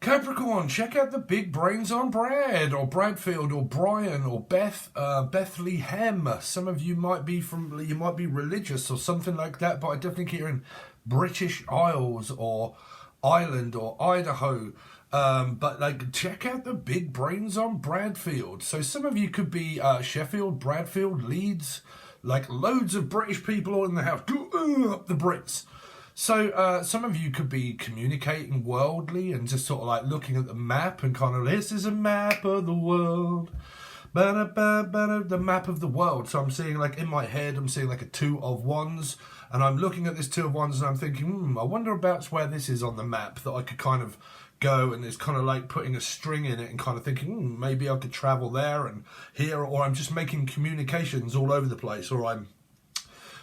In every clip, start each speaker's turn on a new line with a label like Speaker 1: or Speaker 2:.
Speaker 1: Capricorn, check out the big brains on Brad, or Bradfield, or Brian, or Bethlehem. Some of you might be religious or something like that, but I definitely keep hearing British Isles, or Ireland, or Idaho. But like, check out the big brains on Bradfield. So some of you could be Sheffield, Bradfield, Leeds, like loads of British people all in the house. Up the Brits. So some of you could be communicating worldly and just sort of like looking at the map and kind of, this is a map of the world. The map of the world. So I'm seeing, like, in my head, I'm seeing like a 2 of wands, and I'm looking at this 2 of wands and I'm thinking, I wonder about where this is on the map, that I could kind of go, and it's kind of like putting a string in it and kind of thinking, maybe I could travel there and here, or I'm just making communications all over the place, or I'm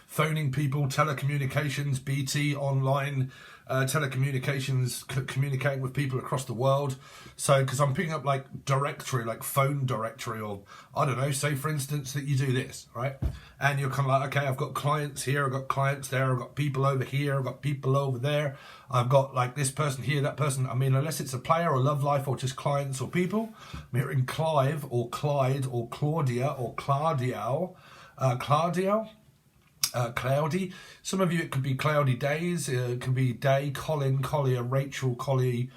Speaker 1: phoning people, telecommunications, BT, online telecommunications, communicating with people across the world. So, because I'm picking up like directory, like phone directory, or I don't know, say for instance that you do this, right? And you're kind of like, okay, I've got clients here, I've got clients there, I've got people over here, I've got people over there, I've got like this person here, that person. I mean, unless it's a player or love life or just clients or people, I'm hearing Clive or Clyde or Claudia or Claudio, cloudy. Some of you, it could be cloudy days. It could be day. Colin, Collier, Rachel, Collie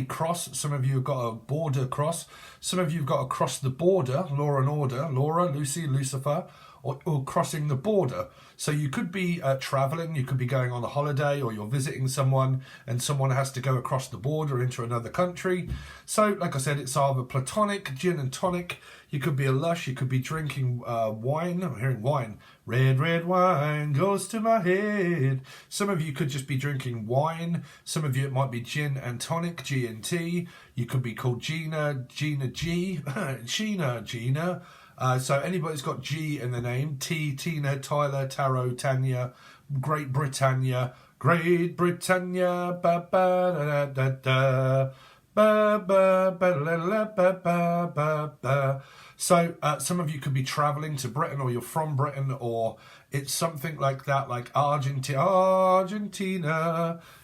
Speaker 1: cross. Some of you have got a border cross. Some of you have got to cross the border. Law and Order. Laura, Lucy, Lucifer. Or crossing the border. So you could be traveling, you could be going on a holiday, or you're visiting someone and someone has to go across the border into another country. So, like I said, it's either platonic, gin and tonic. You could be a lush, you could be drinking wine. I'm hearing wine. Red, red wine goes to my head. Some of you could just be drinking wine. Some of you, it might be gin and tonic, G&T. You could be called Gina G, Gina. So anybody's got G in the name, T, Tina, Tyler, Tarot, Tanya, Great Britannia, ba ba da da da, ba ba ba la ba ba ba ba. So some of you could be travelling to Britain, or you're from Britain, or it's something like that, like Argentina.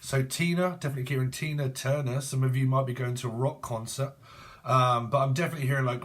Speaker 1: So Tina, definitely hearing Tina Turner. Some of you might be going to a rock concert. But I'm definitely hearing like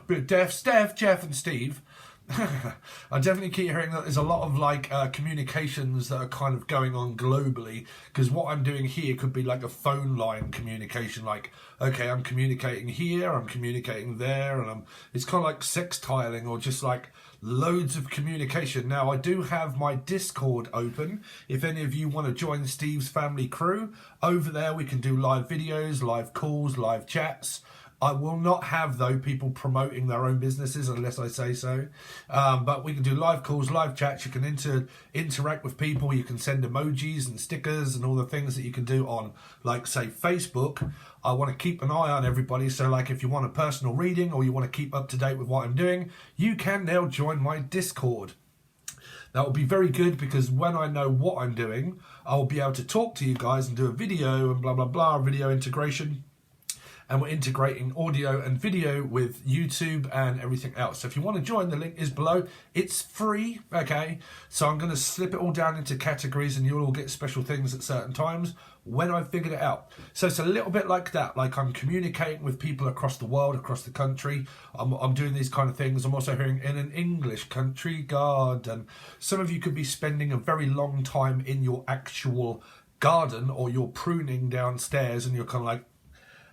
Speaker 1: Steph, Jeff and Steve. I definitely keep hearing that there's a lot of like communications that are kind of going on globally, because what I'm doing here could be like a phone line communication, like, okay, I'm communicating here, I'm communicating there, and it's kind of like sextiling, or just like loads of communication. Now, I do have my Discord open. If any of you want to join Steve's family crew, over there we can do live videos, live calls, live chats. I will not have, though, people promoting their own businesses unless I say so. But we can do live calls, live chats. You can interact with people. You can send emojis and stickers and all the things that you can do on, like, say, Facebook. I want to keep an eye on everybody. So, like, if you want a personal reading or you want to keep up to date with what I'm doing, you can now join my Discord. That will be very good, because when I know what I'm doing, I'll be able to talk to you guys and do a video and blah, blah, blah, video integration. And we're integrating audio and video with YouTube and everything else. So if you want to join, the link is below. It's free, okay? So I'm going to slip it all down into categories, and you'll all get special things at certain times when I've figured it out. So it's a little bit like that, like I'm communicating with people across the world, across the country. I'm doing these kind of things. I'm also hearing in an English country garden. Some of you could be spending a very long time in your actual garden, or you're pruning downstairs and you're kind of like,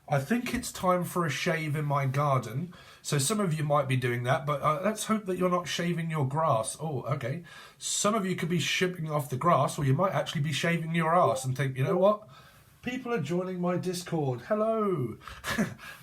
Speaker 1: I think it's time for a shave in my garden. So some of you might be doing that, but let's hope that you're not shaving your grass. Oh, okay. Some of you could be shipping off the grass, or you might actually be shaving your ass and think, you know what? People are joining my Discord. Hello.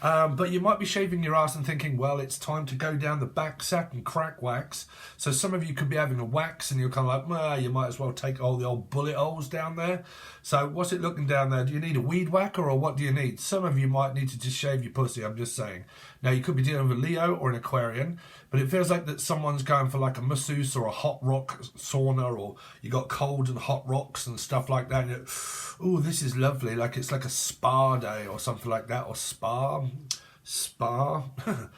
Speaker 1: But you might be shaving your ass and thinking, well, it's time to go down the back sack and crack wax. So some of you could be having a wax, and you're kind of like, well, you might as well take all the old bullet holes down there. So what's it looking down there? Do you need a weed whacker, or what do you need? Some of you might need to just shave your pussy, I'm just saying. Now, you could be dealing with a Leo or an Aquarian, but it feels like that someone's going for like a masseuse or a hot rock sauna, or you got cold and hot rocks and stuff like that. And oh, this is lovely. Like it's like a spa day or something like that, or spa. Spartan.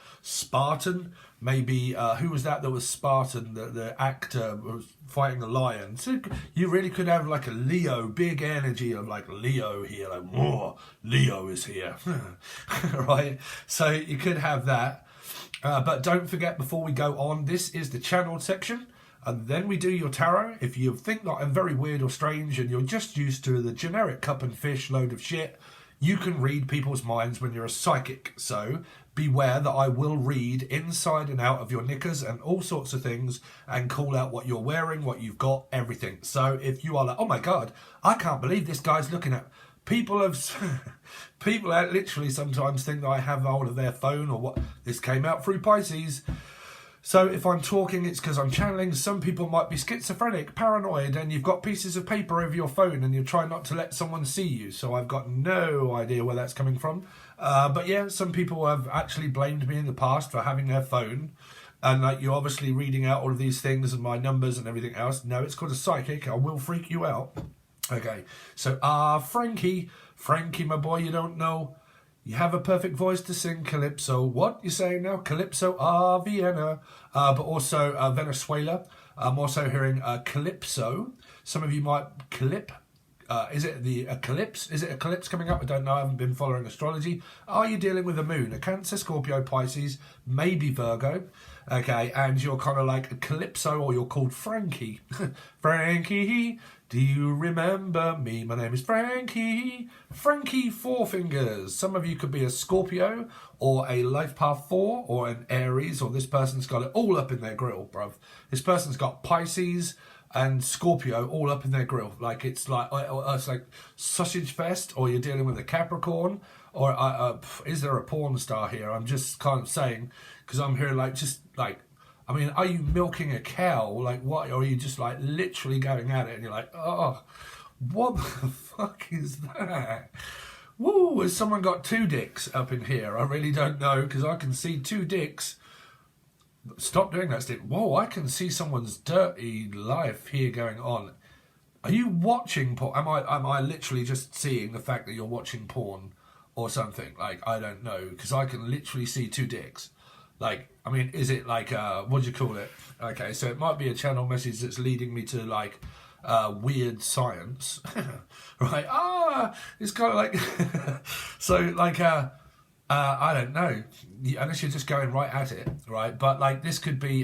Speaker 1: Maybe, who was that was Spartan? The actor was fighting a lion. So you really could have like a Leo, big energy of like Leo here, like, oh, Leo is here, right? So you could have that. But don't forget, before we go on, this is the channeled section. And then we do your tarot. If you think that I'm very weird or strange and you're just used to the generic cup and fish load of shit, you can read people's minds when you're a psychic. So beware that I will read inside and out of your knickers and all sorts of things and call out what you're wearing, what you've got, everything. So if you are like, oh my God, I can't believe this guy's looking at... People literally sometimes think that I have hold of their phone or what. This came out through Pisces. So if I'm talking, it's because I'm channeling. Some people might be schizophrenic, paranoid, and you've got pieces of paper over your phone and you're trying not to let someone see you. So I've got no idea where that's coming from. But yeah, some people have actually blamed me in the past for having their phone. And like, you're obviously reading out all of these things and my numbers and everything else. No, it's called a psychic. I will freak you out. Okay, so Frankie, my boy, you don't know. You have a perfect voice to sing Calypso. What you saying now? Calypso, Vienna. But also Venezuela. I'm also hearing Calypso. Some of you might is it the eclipse? Is it eclipse coming up? I don't know. I haven't been following astrology. Are you dealing with the moon? A Cancer, Scorpio, Pisces, maybe Virgo. Okay, and you're kind of like a Calypso, or you're called Frankie. Frankie, do you remember me? My name is Frankie. Frankie Four Fingers. Some of you could be a Scorpio, or a Life Path 4, or an Aries, or this person's got it all up in their grill, bruv. This person's got Pisces and Scorpio all up in their grill. Like it's like sausage fest, or you're dealing with a Capricorn, or is there a porn star here? I'm just kind of saying, because I'm here like just like, I mean, are you milking a cow? Like what? Or are you just like literally going at it and you're like, oh, what the fuck is that? Woo, has someone got two dicks up in here? I really don't know, because I can see two dicks. Stop doing that, Steve. Whoa, I can see someone's dirty life here going on. Are you watching porn? Am I literally just seeing the fact that you're watching porn or something? Like, I don't know, because I can literally see two dicks. Like, I mean, is it like, what do you call it? Okay, so it might be a channel message that's leading me to, like, weird science. Right? It's kind of like... so, like, I don't know. Unless you're just going right at it, right? But, like, this could be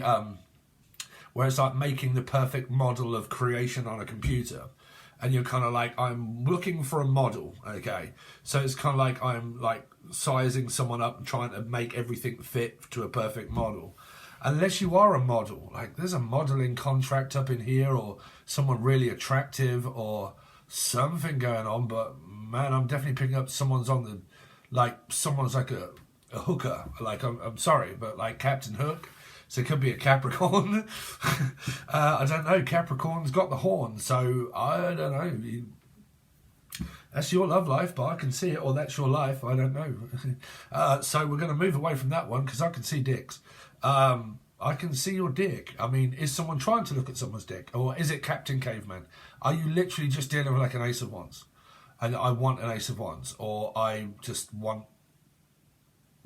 Speaker 1: where it's like making the perfect model of creation on a computer. And you're kind of like, I'm looking for a model, okay? So it's kind of like I'm, like, sizing someone up and trying to make everything fit to a perfect model. Unless you are a model, like there's a modeling contract up in here, or someone really attractive, or something going on. But man, I'm definitely picking up someone's on the, like someone's like a hooker. Like I'm sorry, but like Captain Hook. So it could be a Capricorn. I don't know. Capricorn's got the horn, so I don't know. That's your love life, but I can see it, or that's your life, I don't know. So we're going to move away from that one, because I can see dicks. I can see your dick. I mean, is someone trying to look at someone's dick? Or is it Captain Caveman? Are you literally just dealing with like an Ace of Wands? And I want an Ace of Wands. Or I just want...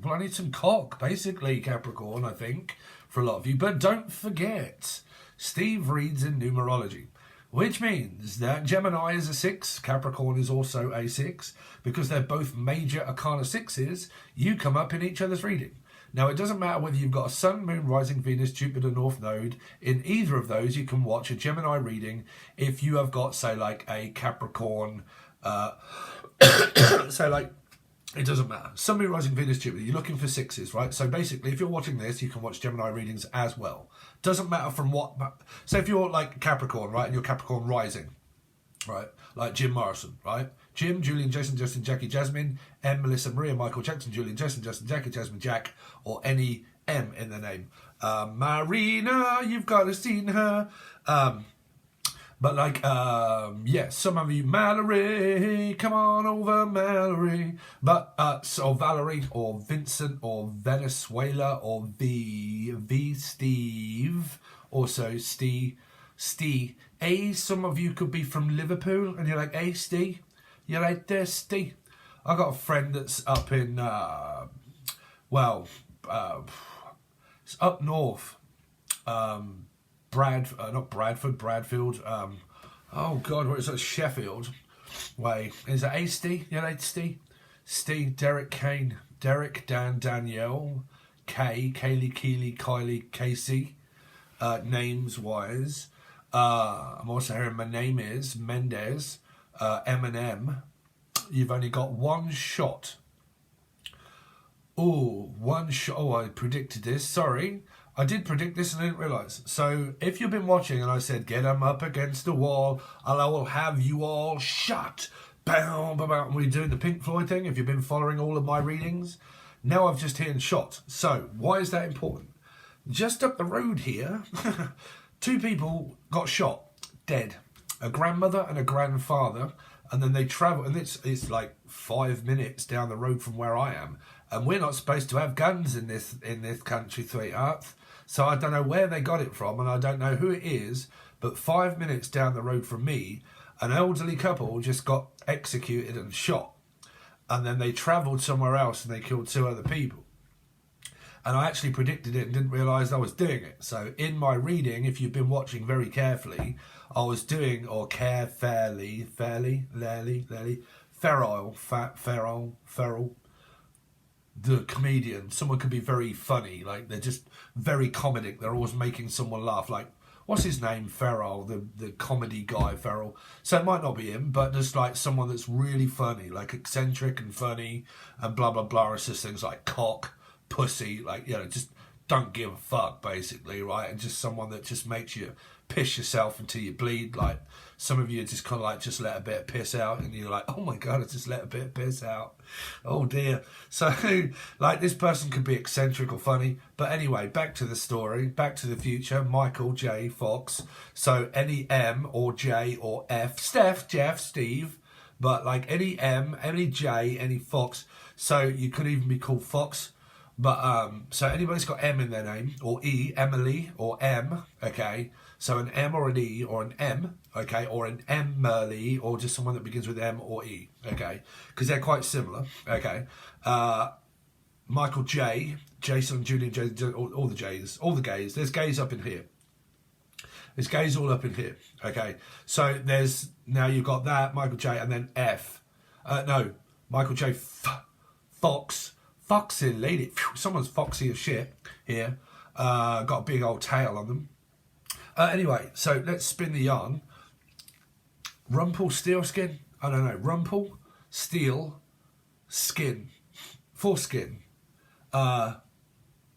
Speaker 1: Well, I need some cock, basically, Capricorn, I think, for a lot of you. But don't forget, Steve reads in numerology. Which means that Gemini is a 6, Capricorn is also a 6, because they're both major arcana 6s, you come up in each other's reading. Now, it doesn't matter whether you've got a Sun, Moon, Rising, Venus, Jupiter, North Node. In either of those, you can watch a Gemini reading if you have got, say, like a Capricorn, so like, it doesn't matter. Sun, Moon, Rising, Venus, Jupiter. You're looking for 6s, right? So basically, if you're watching this, you can watch Gemini readings as well. Doesn't matter from what... So if you're like Capricorn, right? And you're Capricorn Rising, right? Like Jim Morrison, right? Jim, Julian, Jason, Justin, Jackie, Jasmine, M, Melissa, Maria, Michael, Jackson, Julian, Jason, Justin, Jackie, Jasmine, Jack, or any M in their name. Marina, you've got to seen her. But like, yeah, some of you, Mallory, come on over, Mallory. But, so Valerie, or Vincent, or Venezuela, or V Steve, also Steve. Some of you could be from Liverpool, and you're like, hey, Steve, you're right there, Steve. I got a friend that's up in, well, it's up north. Not Bradford, Bradfield. Oh God, what is that? Sheffield way. Is it Hasty? Yeah, Hasty. Steve, Derek, Kane, Derek, Dan, Danielle, Kay, Kaylee, Keely, Kylie, Casey. Names wise, I'm also hearing my name is Mendez, Eminem. You've only got one shot. Oh, one shot. Oh, I predicted this. Sorry. I did predict this and I didn't realise. So, if you've been watching and I said, get them up against the wall and I will have you all shut. Bam, bam, bam. We're doing the Pink Floyd thing, if you've been following all of my readings. Now I've just heard shot. So, why is that important? Just up the road here, 2 people got shot, dead. A grandmother and a grandfather. And then they travel, and it's like 5 minutes down the road from where I am. And we're not supposed to have guns in this country, sweetheart. So I don't know where they got it from, and I don't know who it is. But 5 minutes down the road from me, an elderly couple just got executed and shot. And then they travelled somewhere else and they killed 2 other people. And I actually predicted it and didn't realise I was doing it. So in my reading, if you've been watching very carefully, I was doing, or care fairly, feral, the comedian. Someone could be very funny, like they're just very comedic. They're always making someone laugh. Like, what's his name? Ferrell, the comedy guy, Ferrell. So it might not be him, but just like someone that's really funny, like eccentric and funny and blah, blah, blah. It's just things like cock, pussy, like, you know, just don't give a fuck, basically, right? And just someone that just makes you piss yourself until you bleed. Like, some of you just kind of like just let a bit of piss out and you're like, oh my God, I just let a bit of piss out. Oh dear. So, like, this person could be eccentric or funny. But anyway, back to the story, Back to the Future, Michael J. Fox. So any M or J or F, Steph, Jeff, Steve, but like any M, any J, any Fox. So you could even be called Fox. But, so anybody's got M in their name, or E, Emily, or M, okay? So an M or an E or an M, okay? Or an Emily, or just someone that begins with M or E, okay? Because they're quite similar, okay? Michael J, Jason, Julian, J, all the J's, all the gays. There's gays up in here. There's gays all up in here, okay? So there's, now you've got that, Michael J, and then F. No, Michael J, Fox, Foxy lady. Phew, someone's foxy as shit here. Got a big old tail on them. Anyway, so let's spin the yarn. Rumpelstiltskin? I don't know. Rumpel, steel, skin. Foreskin.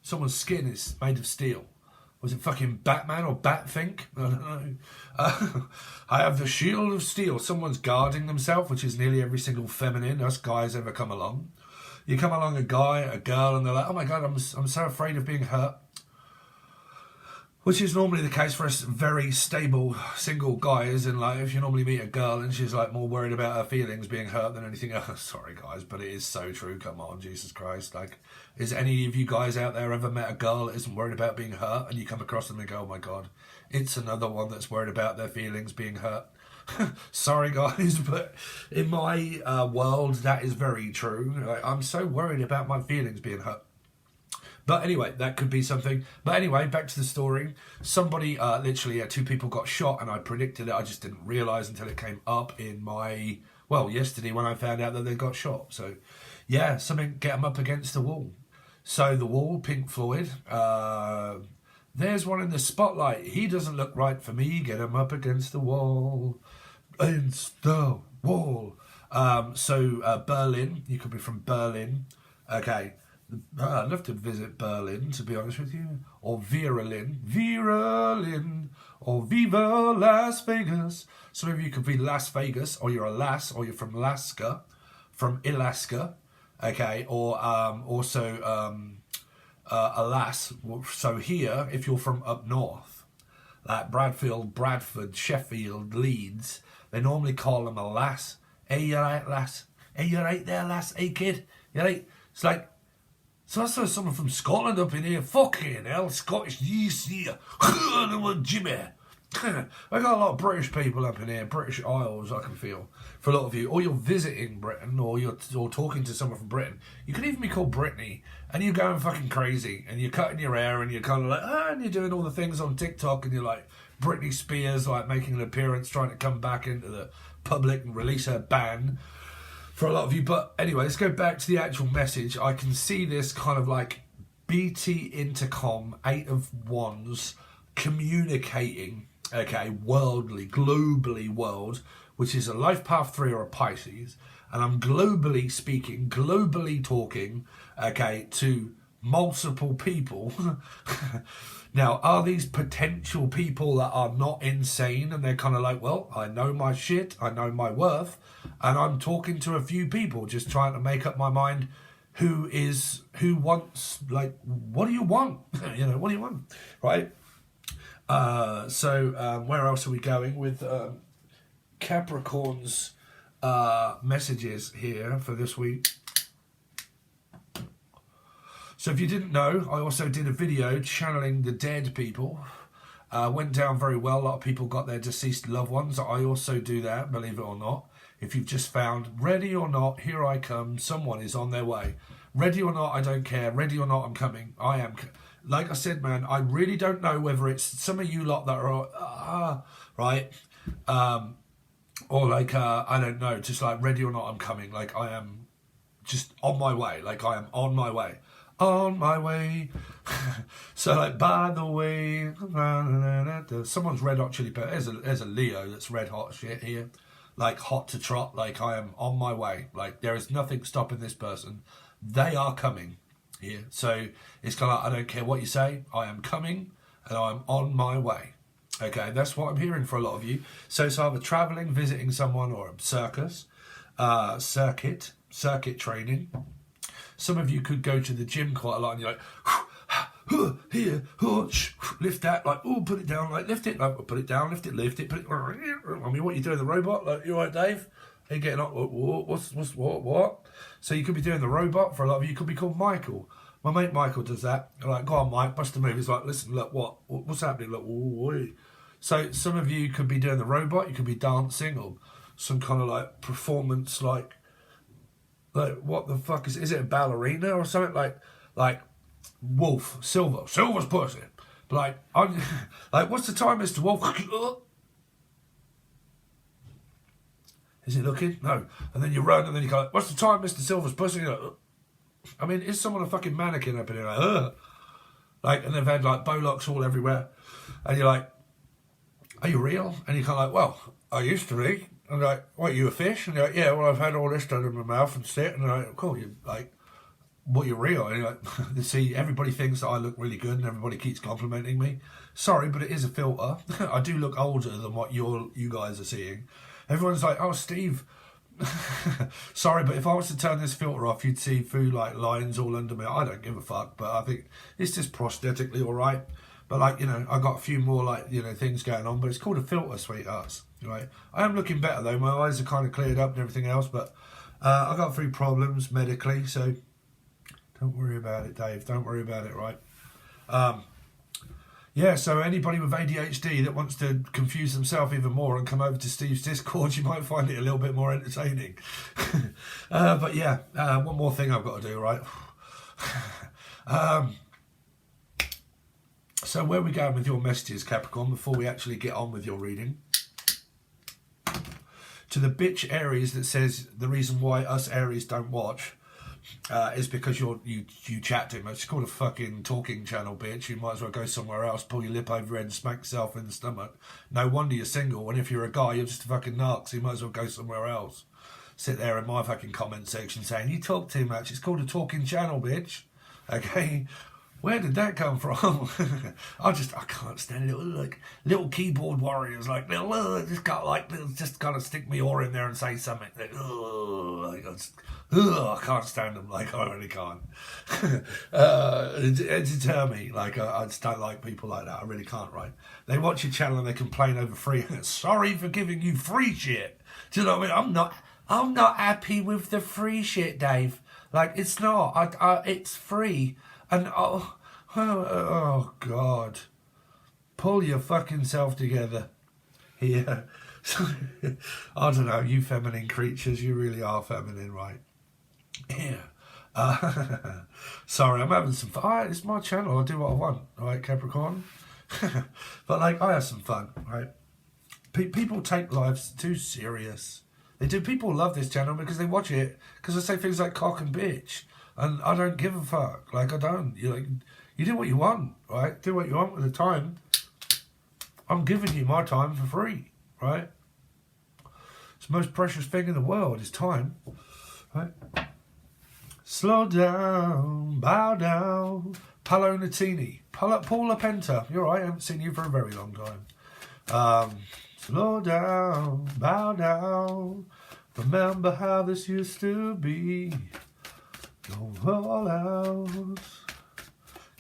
Speaker 1: Someone's skin is made of steel. Was it fucking Batman or Batfink? I don't know. I have the shield of steel. Someone's guarding themselves, which is nearly every single feminine us guys ever come along. You come along a guy, a girl, and they're like, oh my God, I'm so afraid of being hurt. Which is normally the case for a very stable single guy, isn't like if you normally meet a girl and she's like more worried about her feelings being hurt than anything else. Sorry guys, but it is so true. Come on, Jesus Christ. Like, is any of you guys out there ever met a girl that isn't worried about being hurt and you come across them and go, oh my God, it's another one that's worried about their feelings being hurt? Sorry guys, but in my world that is very true. Like, I'm so worried about my feelings being hurt. But anyway, that could be something. But anyway, back to the story. Somebody, literally, 2 people got shot, and I predicted it. I just didn't realise until it came up in my, well, yesterday when I found out that they got shot. So, yeah, something, get them up against the wall. So, the wall, Pink Floyd. There's one in the spotlight. He doesn't look right for me. Get him up against the wall. Against the wall. So, Berlin. You could be from Berlin. Okay. I'd love to visit Berlin, to be honest with you. Or Vera-Lynn, or Viva Las Vegas. Some of you could be Las Vegas, or you're a lass, or you're from Alaska, okay, or also a lass. So here, if you're from up north, like Bradford, Sheffield, Leeds, they normally call them a lass. Hey, you right, lass? Hey, you right there, lass? Hey, kid? You right? It's like, so I saw someone from Scotland up in here. Fucking hell, Scottish yeast here. Jimmy. I got a lot of British people up in here, British Isles, I can feel, for a lot of you. Or you're visiting Britain, or you're talking to someone from Britain. You could even be called Brittany, and you're going fucking crazy, and you're cutting your hair, and you're kind of like, and you're doing all the things on TikTok, and you're like, Britney Spears, like, making an appearance, trying to come back into the public and release her ban for a lot of you. But anyway, let's go back to the actual message. I can see this kind of like BT intercom, 8 of Wands, communicating, okay, worldly, globally world, which is a life path 3 or a Pisces, and I'm globally speaking, globally talking, okay, to multiple people. Now, are these potential people that are not insane, and they're kind of like, well, I know my shit, I know my worth, and I'm talking to a few people, just trying to make up my mind who wants, like, what do you want? You know, what do you want, right? So where else are we going with Capricorn's messages here for this week? So if you didn't know, I also did a video channeling the dead people. Went down very well. A lot of people got their deceased loved ones. I also do that, believe it or not. If you've just found, ready or not, here I come, someone is on their way. Ready or not, I don't care. Ready or not, I'm coming. I am. Like I said, man, I really don't know whether it's some of you lot that are, right? Or like, I don't know, just like, ready or not, I'm coming. Like, I am just on my way. Like, I am on my way. On my way. So, like, by the way, someone's red hot chili pepper. There's a Leo that's red hot shit here. Like, hot to trot. Like, I am on my way. Like, there is nothing stopping this person. They are coming here. So, it's kind of like, I don't care what you say. I am coming and I'm on my way. Okay, that's what I'm hearing for a lot of you. So it's either travelling, visiting someone, or a circus, circuit training. Some of you could go to the gym quite a lot and you're like, here, lift that, like, oh, put it down, like, lift it, like, put it down, lift it, put it. I mean, what you doing, the robot? Like, you all right, Dave? Are you getting up? What? So you could be doing the robot. For a lot of you, could be called Michael. My mate Michael does that. I'm like, go on, Mike, bust a move. He's like, listen, look, what's happening? Look, so some of you could be doing the robot. You could be dancing or some kind of like performance, like what the fuck is it a ballerina or something? Like Wolf, Silver's pussy. But like, I'm like, what's the time, Mr. Wolf? Is he looking? No. And then you run, and then you go, what's the time, Mr. Silver's pussy? And you're like, I mean, is someone a fucking mannequin up in here? Like, ugh. Like, and they've had like Bollocks all everywhere. And you're like, are you real? And you're kind of like, well, I used to be. And they're like, what, you a fish? And you're like, yeah, well, I've had all this done in my mouth and sit. And they're like, cool, you like, what, you're real? And you're like, see, everybody thinks that I look really good and everybody keeps complimenting me. Sorry, but it is a filter. I do look older than what you guys are seeing. Everyone's like, oh, Steve, sorry, but if I was to turn this filter off, you'd see few like lines all under me. I don't give a fuck, but I think it's just prosthetically all right. But like, you know, I got a few more like, you know, things going on, but it's called a filter, sweethearts, right? I am looking better though. My eyes are kind of cleared up and everything else, but I got a few problems medically, so don't worry about it, Dave. Don't worry about it, right? Yeah, so anybody with ADHD that wants to confuse themselves even more and come over to Steve's Discord, you might find it a little bit more entertaining. But yeah, one more thing I've got to do, right? So where are we going with your messages, Capricorn, before we actually get on with your reading? To the bitch Aries that says the reason why us Aries don't watch is because you chat too much. It's called a fucking talking channel, bitch. You might as well go somewhere else, pull your lip over your head and smack yourself in the stomach. No wonder you're single, and if you're a guy, you're just a fucking narc, so you might as well go somewhere else. Sit there in my fucking comment section saying, you talk too much. It's called a talking channel, bitch. Okay? Where did that come from? I can't stand little keyboard warriors like just kind of stick me oar in there and say something. I can't stand them. Like, I really can't. It deter me. Like, I just don't like people like that. I really can't. Right? They watch your channel and they complain over free. Sorry for giving you free shit. Do you know what I mean? I'm not happy with the free shit, Dave. Like, it's not. It's free. And oh God, Pull your fucking self together. Here. I don't know, you feminine creatures, you really are feminine, right? Yeah. Sorry, I'm having some fun. It's my channel, I do what I want, right, Capricorn? But like, I have some fun, right? People take lives too serious. They do. People love this channel because they watch it because I say things like cock and bitch, and I don't give a fuck. Like, I don't. You do what you want, right? Do what you want with the time. I'm giving you my time for free, right? It's the most precious thing in the world is time, right? Slow down, bow down. Paolo Nutini, Paula Penta. You're right. I haven't seen you for a very long time. Slow down, bow down. Remember how this used to be. Don't fall out.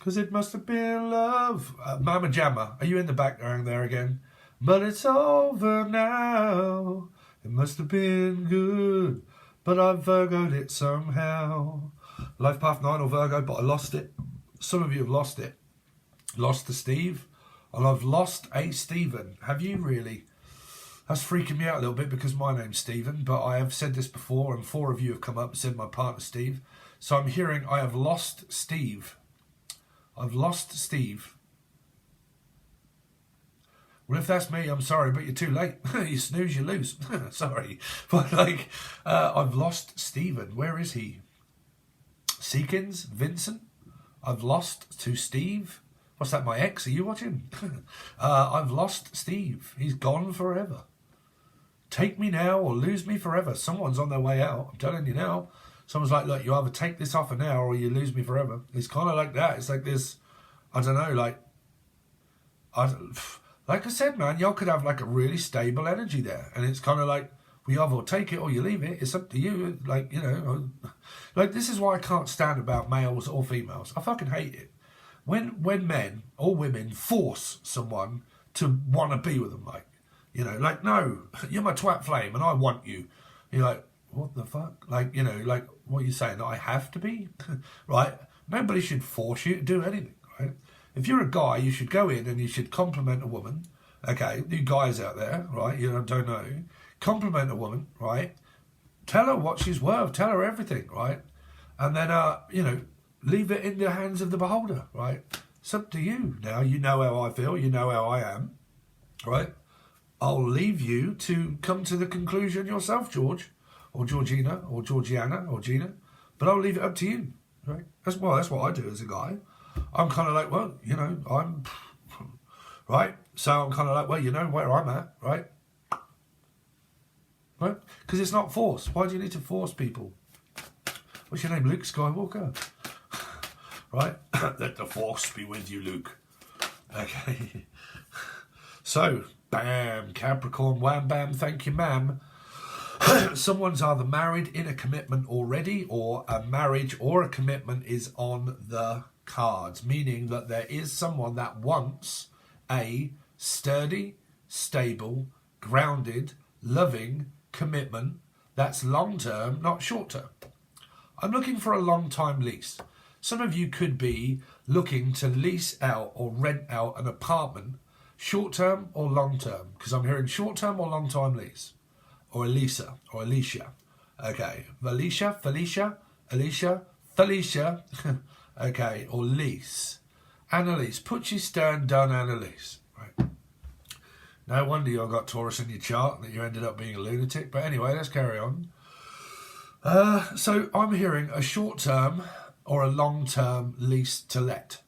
Speaker 1: Cause it must have been love. Mama Jamma, are you in the background there again? But it's over now. It must have been good, but I Virgo'd it somehow. Life Path 9 or Virgo, but I lost it. Some of you have lost it. Lost to Steve. And I've lost a Stephen. Have you really? That's freaking me out a little bit because my name's Stephen, but I have said this before and 4 of you have come up and said my partner Steve. So I'm hearing I have lost Steve. I've lost Steve. Well, if that's me, I'm sorry, but you're too late. You snooze, you lose. Sorry. But like, I've lost Stephen. Where is he? Seekins? Vincent? I've lost to Steve. What's that, my ex? Are you watching? I've lost Steve. He's gone forever. Take me now or lose me forever. Someone's on their way out. I'm telling you now. Someone's like, look, you either take this offer now or you lose me forever. It's kind of like that. It's like this, I don't know, like I said, man, y'all could have like a really stable energy there. And it's kind of like, we either take it or you leave it. It's up to you. Like, you know, like this is why I can't stand about males or females. I fucking hate it. When men or women force someone to want to be with them, like, you know, like, no, you're my twat flame and I want you. You're like, what the fuck? Like, you know, like, what are you saying? That I have to be? Right? Nobody should force you to do anything, right? If you're a guy, you should go in and you should compliment a woman. Okay, you guys out there, right? You don't know. Compliment a woman, right? Tell her what she's worth. Tell her everything, right? And then, you know, leave it in the hands of the beholder, right? It's up to you. Now, you know how I feel. You know how I am, right? I'll leave you to come to the conclusion yourself, George, or Georgina, or Georgiana, or Gina. But I'll leave it up to you, right? That's what I do as a guy. I'm kind of like, well, you know, I'm... Right? So I'm kind of like, well, you know where I'm at, right? Right? Because it's not force. Why do you need to force people? What's your name? Luke Skywalker? Right? Let the force be with you, Luke. Okay. So, bam, Capricorn, wham, bam, thank you, ma'am. Someone's either married in a commitment already or a marriage or a commitment is on the cards, meaning that there is someone that wants a sturdy, stable, grounded, loving commitment that's long-term, not short-term. I'm looking for a long-time lease. Some of you could be looking to lease out or rent out an apartment, short-term or long-term, because I'm hearing short-term or long-time lease, or Elisa, or Alicia. Okay, Felicia, Alicia, Felicia, okay, or lease. Annalise, Putchie, Stern, done, Annalise. Right. No wonder you got Taurus in your chart that you ended up being a lunatic. But anyway, let's carry on. So I'm hearing a short-term or a long-term lease to let.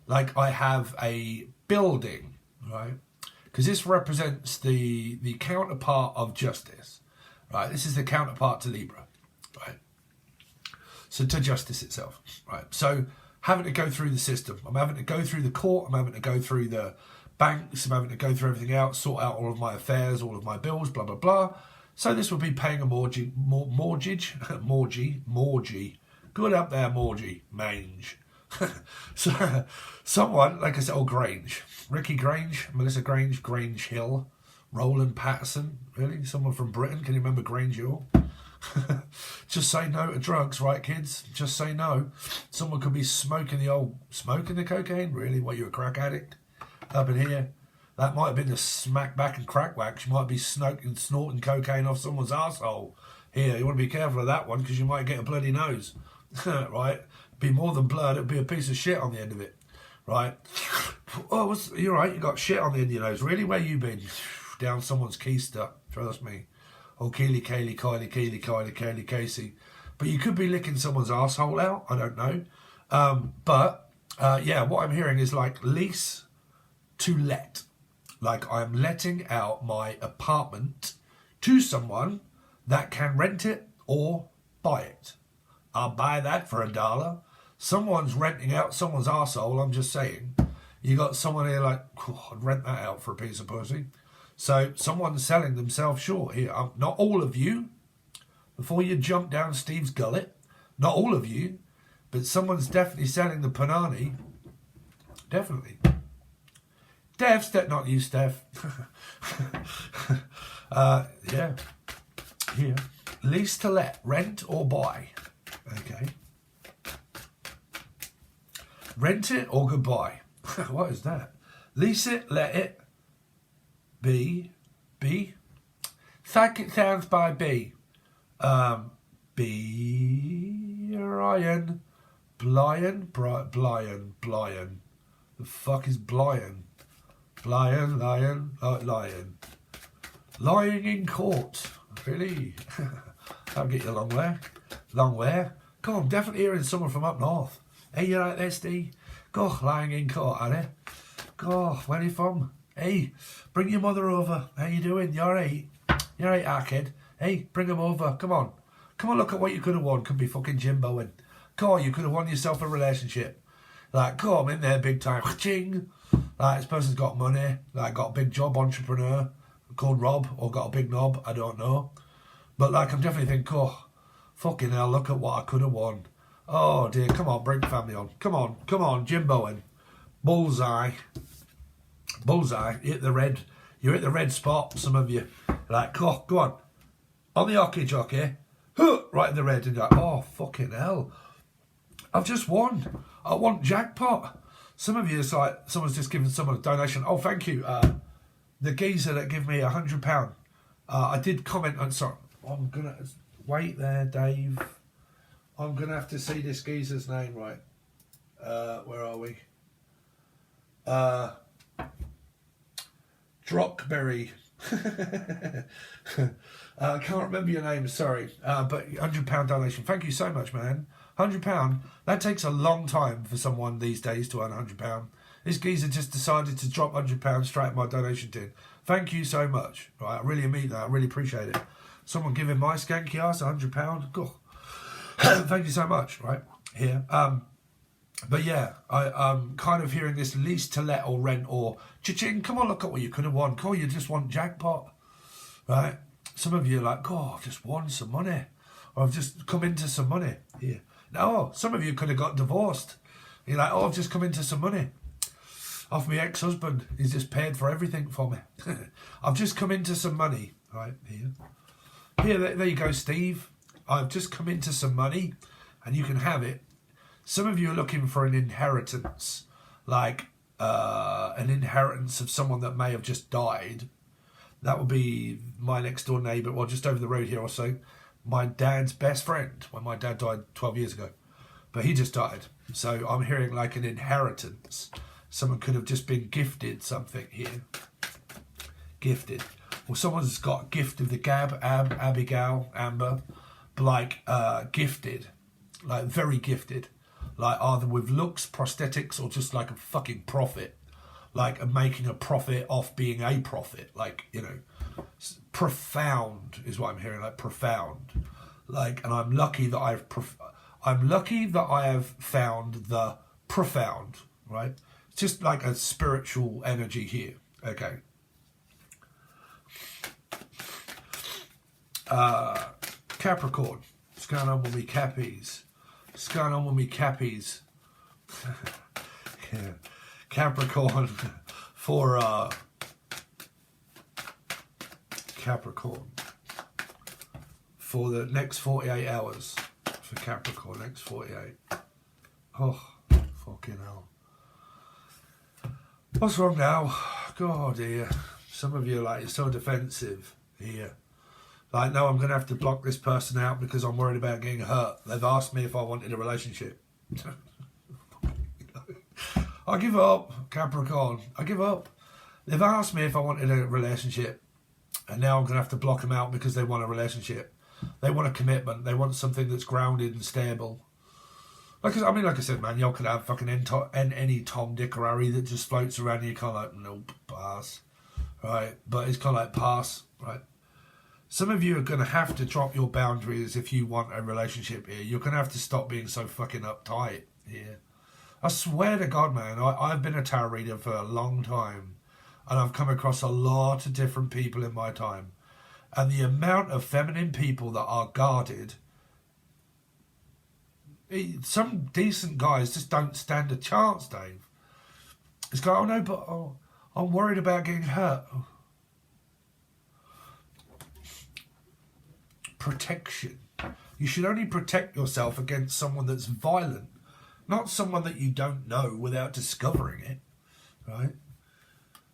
Speaker 1: Like I have a building, right? Because this represents the counterpart of justice, right? This is the counterpart to Libra, right? So to justice itself, right? So having to go through the system. I'm having to go through the court. I'm having to go through the banks. I'm having to go through everything else, sort out all of my affairs, all of my bills, blah, blah, blah. So this would be paying a mortgage. Good up there, mortgage. Mange. So someone, like I said, Grange. Ricky Grange, Melissa Grange, Grange Hill, Roland Patterson. Really? Someone from Britain? Can you remember Grange Hill? Just say no to drugs, right, kids? Just say no. Someone could be smoking the cocaine. Really? What, you're a crack addict? up in here. That might have been the smack back and crack whack. You might be snorting cocaine off someone's arsehole. Here, you want to be careful of that one because you might get a bloody nose. Right? Be more than blood, it'll be a piece of shit on the end of it. Right? Oh, you're right, you got shit on the end of your nose. Really? Where you been? Down someone's keister. Trust me. Or Keely, Casey. But you could be licking someone's arsehole out. I don't know. Yeah, what I'm hearing is like lease to let. Like I'm letting out my apartment to someone that can rent it or buy it. I'll buy that for $1. Someone's renting out someone's arsehole, I'm just saying. You got someone here like, I'd rent that out for a piece of pussy. So someone's selling themselves short here. Not all of you, before you jump down Steve's gullet, not all of you, but someone's definitely selling the panani. Definitely. Not you, Steph. Yeah. Here. Lease to let, rent or buy. Okay. Rent it or goodbye. What is that? Lease it, let it. B. Think it sounds by B. Brian. Blyan. The fuck is Blyan? Lion. Lying in court. Really? That'll get you a long way. Come on, definitely hearing someone from up north. Hey, you right there, Steve? Go, lying in court, are they? Go, where are you from? Hey, bring your mother over. How you doing? You alright? You alright, our kid? Hey, bring him over. Come on, look at what you could have won. Could be fucking Jimboing. Come on, you could have won yourself a relationship. Like, come in there big time. Ching. Like, this person's got money. Like, got a big job, entrepreneur. Called Rob, or got a big knob. I don't know. But, like, I'm definitely thinking, oh, fucking hell, look at what I could have won. Oh, dear. Come on, bring family on. Come on, Jimboing. Bullseye. Hit the red. You're at the red spot, some of you. Like, oh, go on. On the hockey jockey. Right in the red. And you're like, oh, fucking hell. I've just won. I want jackpot. Some of you, it's like someone's just given someone a donation. Oh, thank you. The geezer that gave me £100. I did comment on. Sorry, I'm gonna wait there, Dave. I'm gonna have to see this geezer's name right. Where are we? Drockberry. I can't remember your name. Sorry, but £100 donation. Thank you so much, man. £100, that takes a long time for someone these days to earn £100. This geezer just decided to drop £100 straight at my donation tin. Thank you so much. Right, I really mean that. I really appreciate it. Someone giving my skanky ass £100. Cool. Thank you so much. Right here. But yeah, I'm kind of hearing this lease to let or rent or cha-ching. Come on, look at what you could have won. Cool, you just want jackpot. Right? Some of you are like, oh, I've just won some money. Or I've just come into some money. Here. No, some of you could have got divorced. You're like, oh, I've just come into some money off my ex-husband. He's just paid for everything for me. I've just come into some money. Right, here. There you go, Steve. I've just come into some money and you can have it. Some of you are looking for an inheritance, like an inheritance of someone that may have just died. That would be my next door neighbour, well, just over the road here or so. My dad's best friend, when my dad died 12 years ago. But he just died. So I'm hearing like an inheritance. Someone could have just been gifted something here. Gifted. Or someone's got a gift of the gab, Abigail, Amber. Like gifted. Like very gifted. Like either with looks, prosthetics, or just like a fucking profit. Like making a profit off being a prophet. Like, you know, profound is what I'm hearing. Like profound. Like, and I'm lucky that I have found the profound. Right? It's just like a spiritual energy here. Okay. Capricorn. What's going on with me cappies? What's going on with me cappies? Yeah. Capricorn for Capricorn for the next 48 hours for Capricorn, next 48. Oh, fucking hell. What's wrong now? God, dear. Some of you are like, you're so defensive here. Like, no, I'm going to have to block this person out because I'm worried about getting hurt. They've asked me if I wanted a relationship. I give up, Capricorn. I give up. They've asked me if I wanted a relationship. And now I'm going to have to block them out because they want a relationship. They want a commitment. They want something that's grounded and stable. Like I said, man, y'all could have fucking any Tom, Dick or Harry that just floats around and you're kind of like, nope, pass. Right? But it's kind of like, pass. Right? Some of you are going to have to drop your boundaries if you want a relationship here. You're going to have to stop being so fucking uptight here. I swear to God, man, I've been a tarot reader for a long time. And I've come across a lot of different people in my time. And the amount of feminine people that are guarded, some decent guys just don't stand a chance, Dave. It's like, oh no, but I'm worried about getting hurt. Protection. You should only protect yourself against someone that's violent, not someone that you don't know without discovering it, right?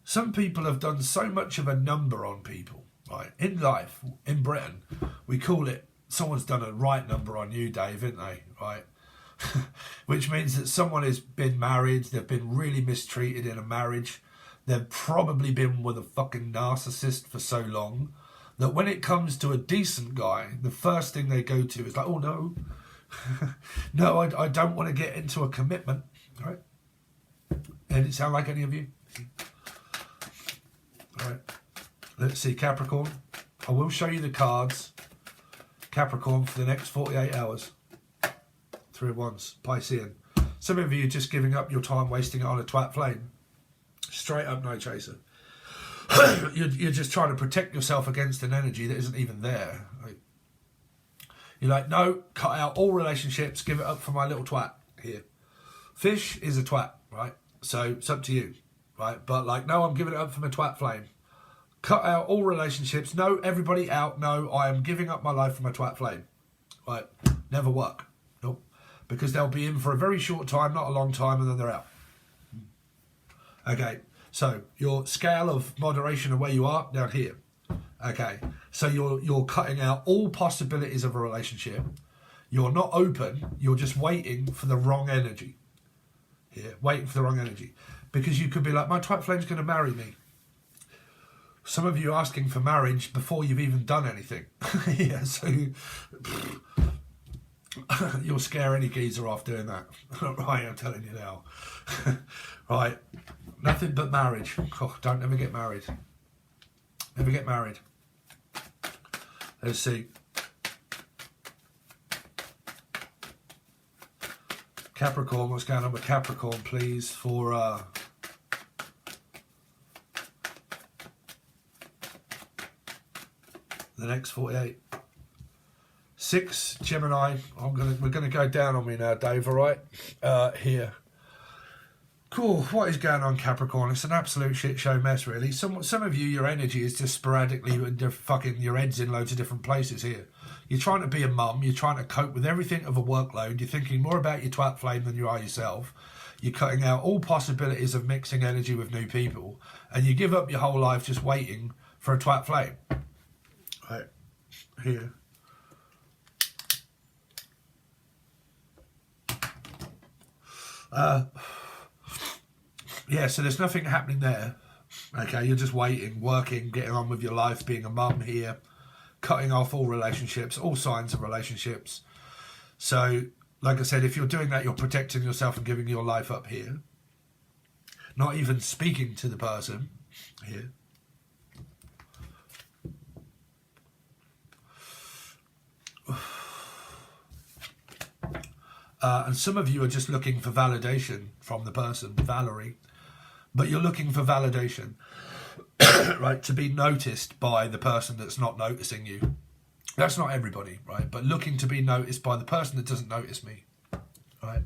Speaker 1: Some people have done so much of a number on people, right? In life, in Britain, we call it, someone's done a right number on you, Dave, haven't they, right? Which means that someone has been married, they've been really mistreated in a marriage, they've probably been with a fucking narcissist for so long, that when it comes to a decent guy, the first thing they go to is like, oh no, no, I don't want to get into a commitment, right? And it sound like any of you? All right, let's see, Capricorn. I will show you the cards, Capricorn, for the next 48 hours. 3 of Wands, Piscean. Some of you are just giving up your time, wasting it on a twat flame. Straight up no chaser. You're just trying to protect yourself against an energy that isn't even there. Right? You're like, no, cut out all relationships, give it up for my little twat here. Fish is a twat, right? So it's up to you, right? But like, no, I'm giving it up for my twat flame. Cut out all relationships. No, everybody out. No, I am giving up my life for my twat flame. Right? Never work. Nope. Because they'll be in for a very short time, not a long time, and then they're out. Okay. So your scale of moderation of where you are down here. Okay. So you're cutting out all possibilities of a relationship. You're not open. You're just waiting for the wrong energy. Here, waiting for the wrong energy. Because you could be like, my twat flame's going to marry me. Some of you asking for marriage before you've even done anything. Yeah, so you'll scare any geezer off doing that. Right, I'm telling you now. Right, nothing but marriage. Oh, don't ever get married. Never get married. Let's see. Capricorn, what's going on with Capricorn, please, for the next 48. 6, Gemini. We're gonna go down on me now, Dave. All right, here. Cool. What is going on, Capricorn? It's an absolute shit show mess, really. Some of you, your energy is just sporadically fucking your head's in loads of different places here. You're trying to be a mum. You're trying to cope with everything of a workload. You're thinking more about your twat flame than you are yourself. You're cutting out all possibilities of mixing energy with new people, and you give up your whole life just waiting for a twat flame. Right here. Yeah, so there's nothing happening there. Okay, you're just waiting, working, getting on with your life, being a mum here, cutting off all relationships, all signs of relationships. So, like I said, if you're doing that, you're protecting yourself and giving your life up here. Not even speaking to the person here. And some of you are just looking for validation from the person, Valerie. But you're looking for validation, right, to be noticed by the person that's not noticing you. That's not everybody, right? But looking to be noticed by the person that doesn't notice me, right?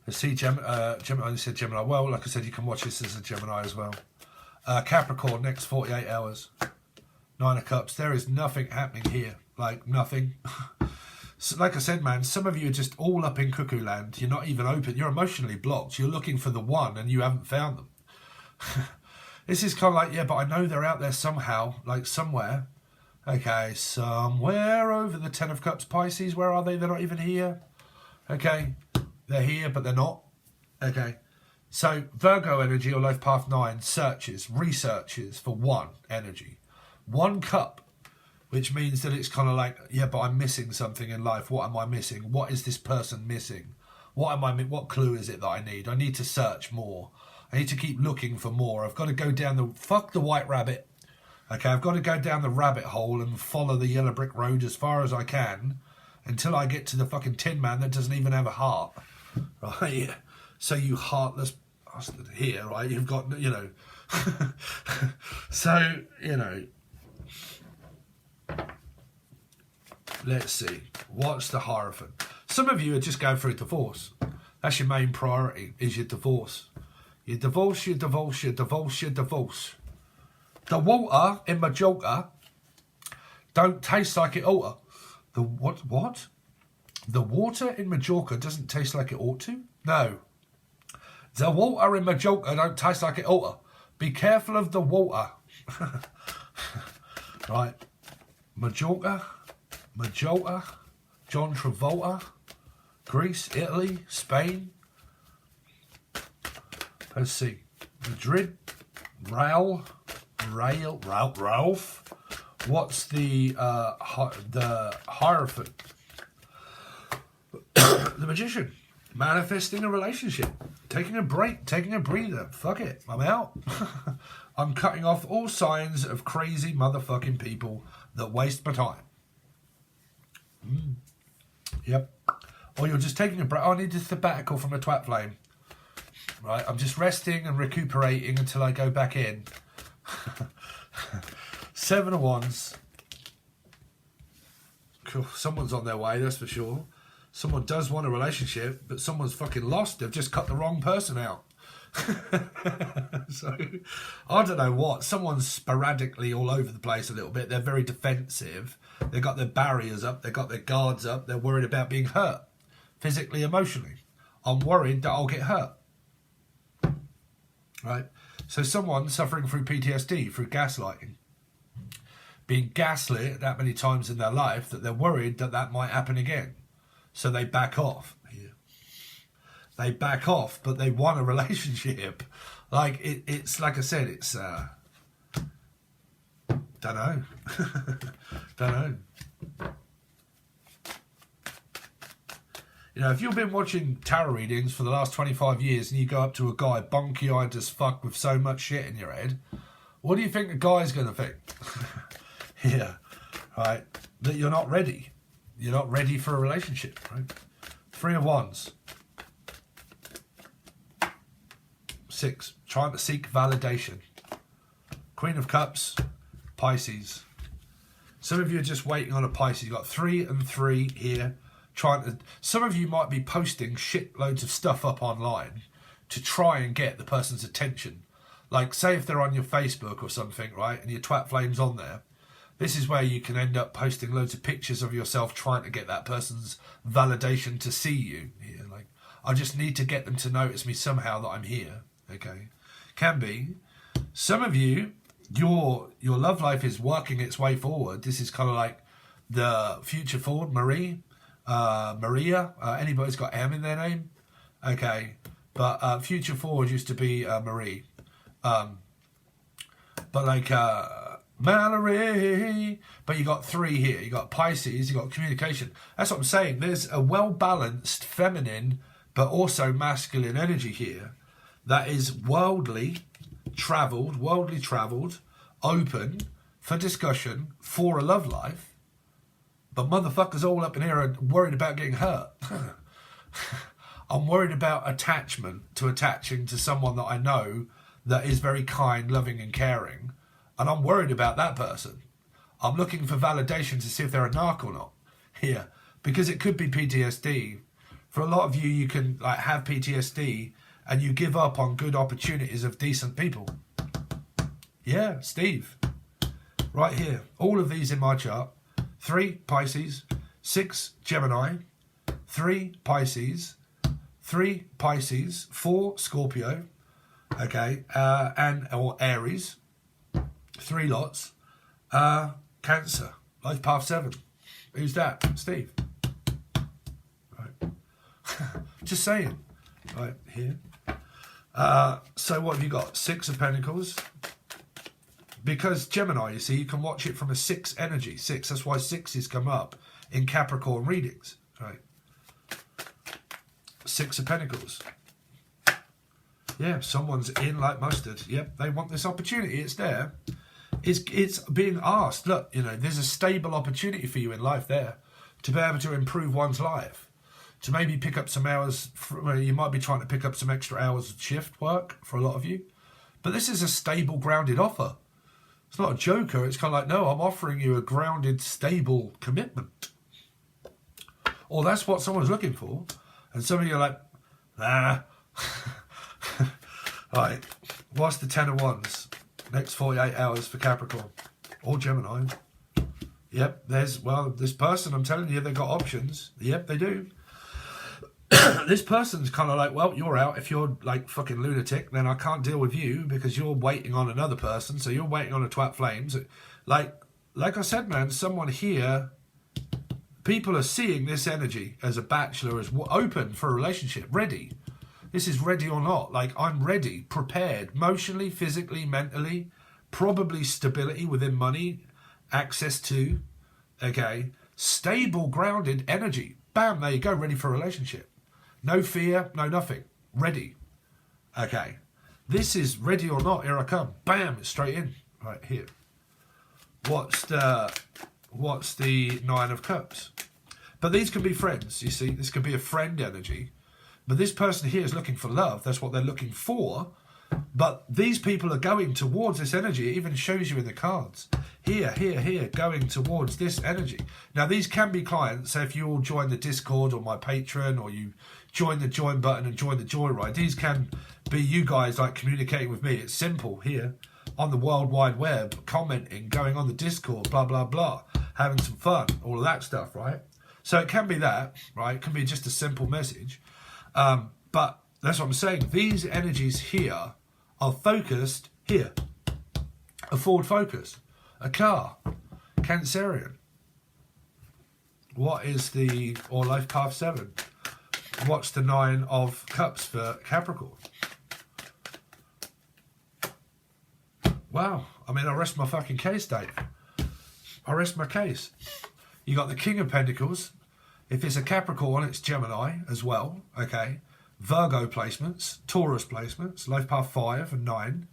Speaker 1: Let's see, Gemini, I said Gemini. Well, like I said, you can watch this as a Gemini as well. Capricorn, next 48 hours. 9 of Cups. There is nothing happening here. Like, nothing. So, like I said, man, some of you are just all up in cuckoo land. You're not even open. You're emotionally blocked. You're looking for the one and you haven't found them. This is kind of like, yeah, but I know they're out there somehow, like somewhere. Okay, somewhere over the Ten of Cups, Pisces. Where are they? They're not even here. Okay, they're here, but they're not. Okay, so Virgo energy or life path 9 searches, researches for one energy. One cup, which means that it's kind of like, yeah, but I'm missing something in life. What am I missing? What is this person missing? What clue is it that I need? I need to search more. I need to keep looking for more. I've got to go down fuck the white rabbit. Okay, I've got to go down the rabbit hole and follow the yellow brick road as far as I can until I get to the fucking Tin Man that doesn't even have a heart. Right? So you heartless bastard here, right? You've got, you know. So, you know. Let's see. What's the Hierophant? Some of you are just going through divorce. That's your main priority, is your divorce. You divorce, you divorce, you divorce, you divorce. The water in Majorca don't taste like it ought to. The what? The water in Majorca doesn't taste like it ought to? No. The water in Majorca don't taste like it ought to. Be careful of the water. Right. Majorca, John Travolta, Greece, Italy, Spain. Let's see. Madrid, Ralph. What's the Hierophant? The Magician. Manifesting a relationship. Taking a break. Taking a breather. Fuck it. I'm out. I'm cutting off all signs of crazy motherfucking people that waste my time. Yep. Or you're just taking a break. I need a sabbatical from a twat flame. Right, I'm just resting and recuperating until I go back in. 7 of Wands. Cool. Someone's on their way, that's for sure. Someone does want a relationship, but someone's fucking lost. They've just cut the wrong person out. So, I don't know what. Someone's sporadically all over the place a little bit. They're very defensive. They've got their barriers up. They've got their guards up. They're worried about being hurt. Physically, emotionally. I'm worried that I'll get hurt. Right? So someone suffering through PTSD, through gaslighting. Being gaslit that many times in their life that they're worried that that might happen again. So they back off. They back off, but they want a relationship. Like, it's like I said, it's, don't know. Don't know. You know, if you've been watching tarot readings for the last 25 years and you go up to a guy bonky-eyed as fuck with so much shit in your head, what do you think the guy's going to think? Yeah, right? That you're not ready. You're not ready for a relationship, right? 3 of Wands. 6, trying to seek validation. Queen of Cups, Pisces. Some of you are just waiting on a Pisces. You've got 3 and 3 here. Some of you might be posting shitloads of stuff up online to try and get the person's attention. Like, say if they're on your Facebook or something, right, and your twat flame's on there, this is where you can end up posting loads of pictures of yourself trying to get that person's validation to see you. Yeah, like, I just need to get them to notice me somehow that I'm here. Okay, can be. Some of you, your love life is working its way forward. This is kind of like the future forward, Maria. Anybody's got M in their name? Okay, but future forward used to be Marie. But like Mallory. But you got 3 here. You got Pisces. You got communication. That's what I'm saying. There's a well-balanced feminine, but also masculine energy here that is worldly travelled, open for discussion for a love life. But motherfuckers all up in here are worried about getting hurt. I'm worried about attachment, to attaching to someone that I know that is very kind, loving and caring. And I'm worried about that person. I'm looking for validation to see if they're a narc or not here. Because it could be PTSD. For a lot of you, you can like have PTSD and you give up on good opportunities of decent people. Yeah, Steve. Right here. All of these in my chart. 3, Pisces. 6 Gemini, 3 Pisces, 3 Pisces, 4 Scorpio, okay, or Aries, 3 lots, Cancer, life path 7. Who's that? Steve. Right. Just saying. Right, here. So what have you got? 6 of Pentacles. Because Gemini, you see, you can watch it from a 6 energy. 6, that's why 6s come up in Capricorn readings. Right. 6 of Pentacles. Yeah, someone's in like mustard. Yep, they want this opportunity. It's there. It's being asked. Look, you know, there's a stable opportunity for you in life there to be able to improve one's life. To maybe pick up some hours. You might be trying to pick up some extra hours of shift work for a lot of you. But this is a stable, grounded offer. It's not a joker. It's kind of like, no, I'm offering you a grounded, stable commitment. Or that's what someone's looking for. And some of you are like, nah. Right. What's the 10 of Wands? Next 48 hours for Capricorn. Or Gemini. Yep, this person, I'm telling you, they've got options. Yep, they do. This person's kind of like, well, you're out. If you're like fucking lunatic, then I can't deal with you because you're waiting on another person. So you're waiting on a twat flames. Like I said, man, someone here, people are seeing this energy as a bachelor, as open for a relationship, ready. This is ready or not. Like, I'm ready, prepared, emotionally, physically, mentally, probably stability within money, access to, okay, stable, grounded energy. Bam, there you go, ready for a relationship. No fear, no nothing. Ready. Okay. This is ready or not, here I come. Bam, it's straight in. Right, here. What's the 9 of Cups? But these can be friends, you see. This could be a friend energy. But this person here is looking for love. That's what they're looking for. But these people are going towards this energy. It even shows you in the cards. Here, going towards this energy. Now, these can be clients. So if you all join the Discord or my Patreon, or you join the join button and join the joyride, these can be you guys like communicating with me. It's simple here on the World Wide Web, commenting, going on the Discord, blah, blah, blah, having some fun, all of that stuff, right? So it can be that, right? It can be just a simple message. But that's what I'm saying. These energies here are focused here. A forward focus. A car. Cancerian. What is or life path 7? What's the 9 of Cups for Capricorn? Wow. I mean, I rest my fucking case, Dave. I rest my case. You got the King of Pentacles. If it's a Capricorn, it's Gemini as well. Okay. Virgo placements, Taurus placements, life path 5 and 9.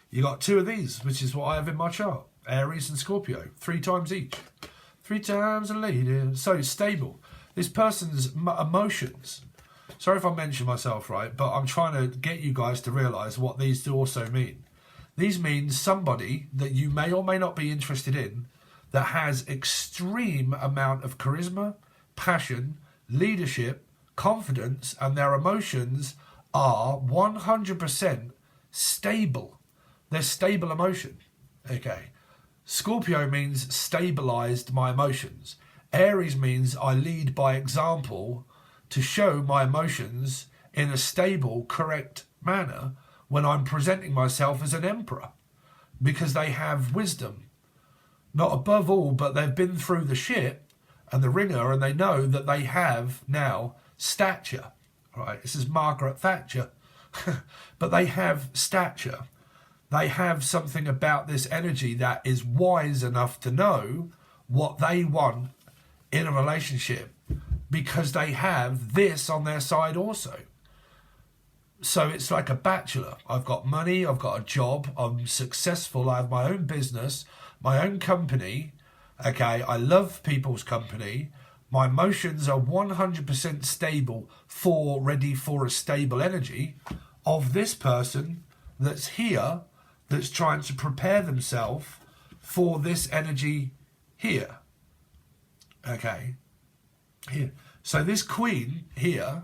Speaker 1: You got 2 of these, which is what I have in my chart. Aries and Scorpio, 3 times each. 3 times a lady. So stable. This person's emotions. Sorry if I mention myself, right? But I'm trying to get you guys to realise what these do also mean. These mean somebody that you may or may not be interested in that has extreme amount of charisma, passion, leadership, confidence, and their emotions are 100% stable. They're stable emotion. Okay. Scorpio means stabilised my emotions. Aries means I lead by example to show my emotions in a stable, correct manner when I'm presenting myself as an emperor, because they have wisdom. Not above all, but they've been through the shit and the ringer, and they know that they have now stature. Right? This is Margaret Thatcher. But they have stature. They have something about this energy that is wise enough to know what they want in a relationship, because they have this on their side also. So it's like a bachelor. I've got money, I've got a job, I'm successful, I have my own business, my own company. Okay, I love people's company. My emotions are 100% stable, ready for a stable energy of this person that's here, that's trying to prepare themselves for this energy here. Okay, here. So this queen here,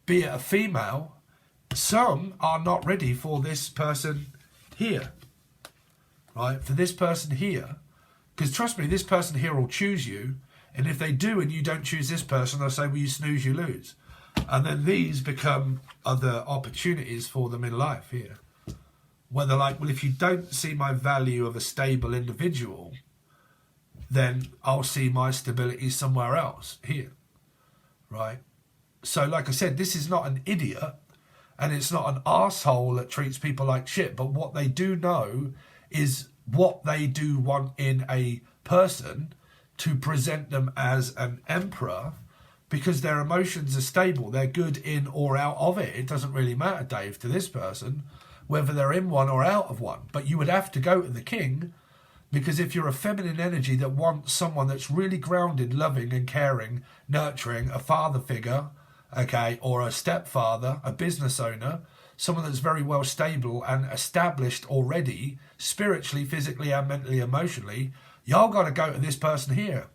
Speaker 1: be it a female, some are not ready for this person here, right? For this person here. Because trust me, this person here will choose you And if they do and you don't choose this person, they'll say, well, you snooze, you lose. And then these become other opportunities for them in life here. Where they're like, well, if you don't see my value of a stable individual, then I'll see my stability somewhere else here, right? So like I said, this is not an idiot and it's not an arsehole that treats people like shit. But what they do know is what they do want in a person to present them as an emperor, because their emotions are stable. They're good in or out of it. It doesn't really matter, Dave, to this person, whether they're in one or out of one. But you would have to go to the king, because if you're a feminine energy that wants someone that's really grounded, loving and caring, nurturing, a father figure, okay, or a stepfather, a business owner, someone that's very well stable and established already, spiritually, physically and mentally, emotionally, y'all got to go to this person here.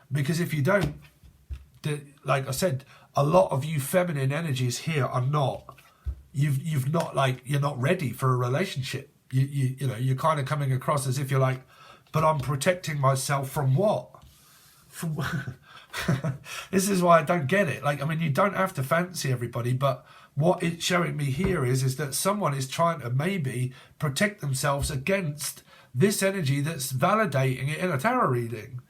Speaker 1: Because if you don't, like I said, a lot of you feminine energies here are not, you've not, like, you're not ready for a relationship. You know, you're kind of coming across as if you're like, but I'm protecting myself from what? From this is why I don't get it. Like, I mean, you don't have to fancy everybody, but what it's showing me here is that someone is trying to maybe protect themselves against this energy that's validating it in a tarot reading.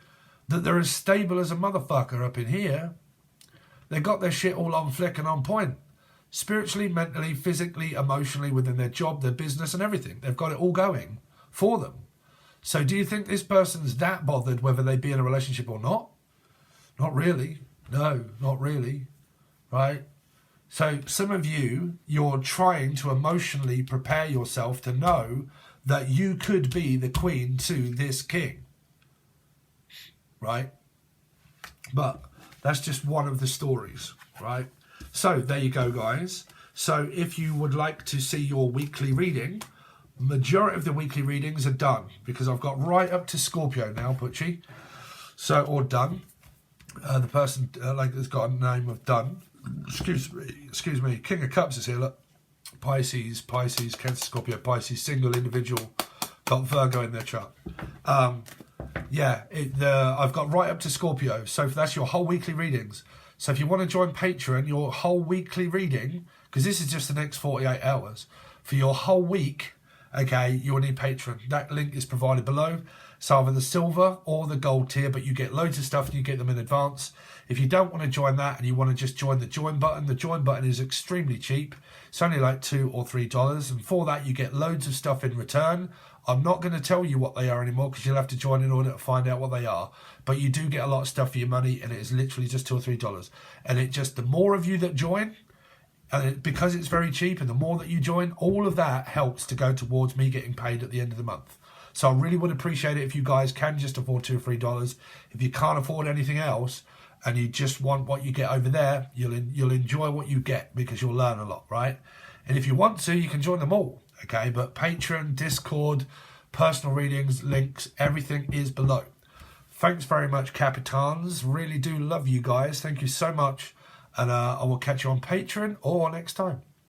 Speaker 1: That they're as stable as a motherfucker up in here. They got their shit all on flick and on point. Spiritually, mentally, physically, emotionally, within their job, their business and everything. They've got it all going for them. So do you think this person's that bothered whether they be in a relationship or not? Not really. No, not really. Right? So some of you, you're trying to emotionally prepare yourself to know that you could be the queen to this king. Right? But that's just one of the stories, right? So there you go, guys. So if you would like to see your weekly reading, majority of the weekly readings are done, because I've got right up to Scorpio now, Butchie. So, or done. The person like has got a name of done. Excuse me. King of Cups is here. Look, Pisces, Cancer, Scorpio, Pisces, single individual. Got Virgo in their chart. Yeah, I've got right up to Scorpio. So that's your whole weekly readings. So if you want to join Patreon, your whole weekly reading, because this is just the next 48 hours, for your whole week, okay, you'll need Patreon. That link is provided below. It's either the silver or the gold tier, but you get loads of stuff and you get them in advance. If you don't want to join that and you want to just join the join button is extremely cheap. It's only like $2 or $3. And for that, you get loads of stuff in return. I'm not going to tell you what they are anymore, because you'll have to join in order to find out what they are. But you do get a lot of stuff for your money, and it is literally just $2 or $3. And it just, the more of you that join, and because it's very cheap, and the more that you join, all of that helps to go towards me getting paid at the end of the month. So I really would appreciate it if you guys can just afford $2 or $3. If you can't afford anything else, and you just want what you get over there, you'll enjoy what you get, because you'll learn a lot, right? And if you want to, you can join them all, okay? But Patreon, Discord, personal readings, links, everything is below. Thanks very much, Capitans. Really do love you guys. Thank you so much. And I will catch you on Patreon or next time.